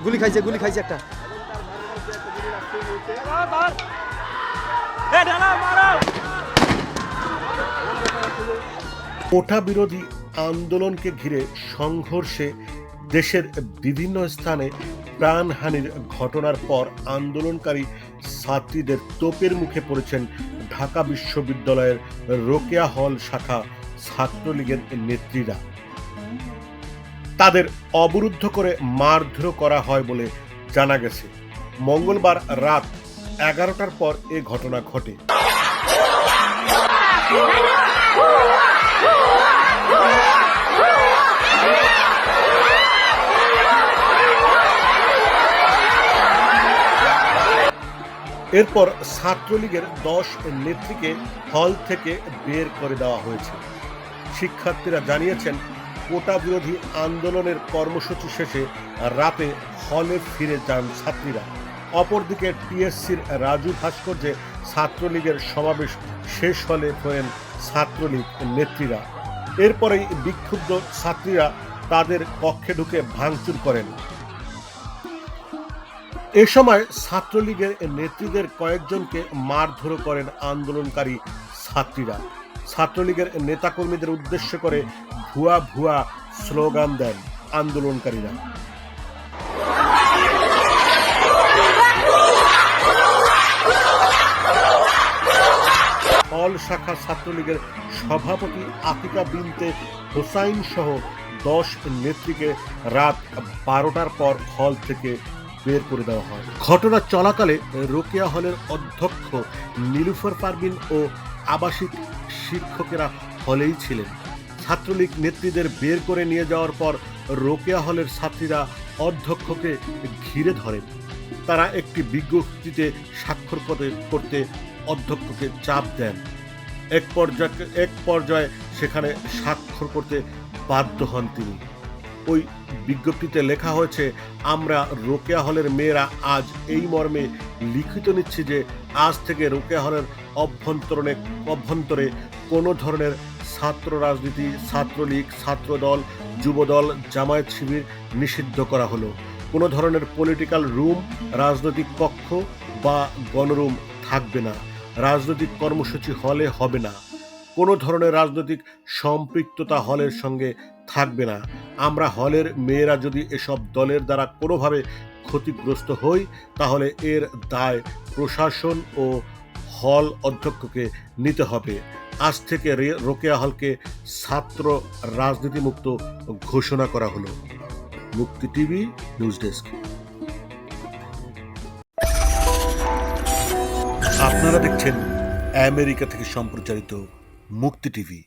গুলি খাইছে একটা। কোটা বিরোধী আন্দোলনকে ঘিরে সংঘর্ষে দেশের বিভিন্ন স্থানে প্রাণহানির ঘটনার পর আন্দোলনকারী ছাত্রীদের তোপের মুখে পড়েছেন ঢাকা বিশ্ববিদ্যালয়ের রোকেয়া হল শাখা ছাত্রলীগের নেত্রীরা। তাদের অবরুদ্ধ করে মারধর করা হয় বলে জানা গেছে। মঙ্গলবার রাত 11টার পর এ ঘটনা ঘটে। এরপর ছাত্রলীগের 10 নেত্রীকে হল থেকে বের করে দেওয়া হয়েছে। শিক্ষার্থীরা জানিয়েছেন, কোটা বিরোধী আন্দোলনের কর্মসূচি শেষে রাতে হলে ফিরে যান ছাত্রীরা। অপরদিকে টিএসসির রাজু ভাস্কর্যে ছাত্রলীগের সমাবেশ শেষ হলে ফেরেন ছাত্রলীগ নেত্রীরা। এরপরেই বিক্ষুব্ধ ছাত্রীরা তাদের কক্ষে ঢুকে ভাঙচুর করেন। এ সময় ছাত্রলীগের নেত্রীদের কয়েকজনকে মারধর করেন আন্দোলনকারী ছাত্রীরা। ছাত্রলীগের নেতাকর্মীদের উদ্দেশ্য করে ভুয়া ভুয়া স্লোগান দেন আন্দোলনকারীরা। হল শাখা ছাত্রলীগের সভাপতি আতিকা বিনতে হোসাইন সহ 10 নেত্রীকে রাত 12টার পর হল থেকে বের করে দেওয়া হয়। ঘটনা চলাকালে রোকেয়া হলের অধ্যক্ষ নীলুফার পারভিন ও আবাসিক শিক্ষকেরা হলেই ছিলেন। ছাত্রলীগ নেত্রীদের বের করে নিয়ে যাওয়ার পর রোকেয়া হলের ছাত্রীরা অধ্যক্ষকে ঘিরে ধরেন। তারা একটি বিজ্ঞপ্তিতে স্বাক্ষর করতে অধ্যক্ষকে চাপ দেন। এক পর্যায়ে সেখানে স্বাক্ষর করতে বাধ্য হন তিনি। ওই বিজ্ঞপ্তিতে লেখা হয়েছে, আমরা রোকেয়া হলের মেয়েরা আজ এই মর্মে লিখিত নিচ্ছি যে আজ থেকে রোকেয়া হলের অভ্যন্তরে কোনো ধরনের ছাত্র রাজনীতি, ছাত্রলীগ, ছাত্রদল, যুবদল, জামায়াত শিবির নিষিদ্ধ করা হলো। কোনো ধরনের পলিটিক্যাল রুম, রাজনৈতিক কক্ষ বা গণরুম থাকবে না। রাজনৈতিক কর্মসূচি হলে হবে না। কোনো ধরনের রাজনৈতিক সম্পৃক্ততা হলের সঙ্গে থাকবে না। আমরা হলের মেয়েরা যদি এসব দলের দ্বারা কোনোভাবে ক্ষতিগ্রস্ত হই, তাহলে এর দায় প্রশাসন ও হল অধ্যক্ষকে নিতে হবে। আজ থেকে রোকেয়া হলকে ছাত্র রাজনীতিমুক্ত ঘোষণা করা হলো। মুক্তি টিভি নিউজ ডেস্ক। আপনারা দেখছেন আমেরিকা থেকে সম্প্রচারিত মুক্তি টিভি।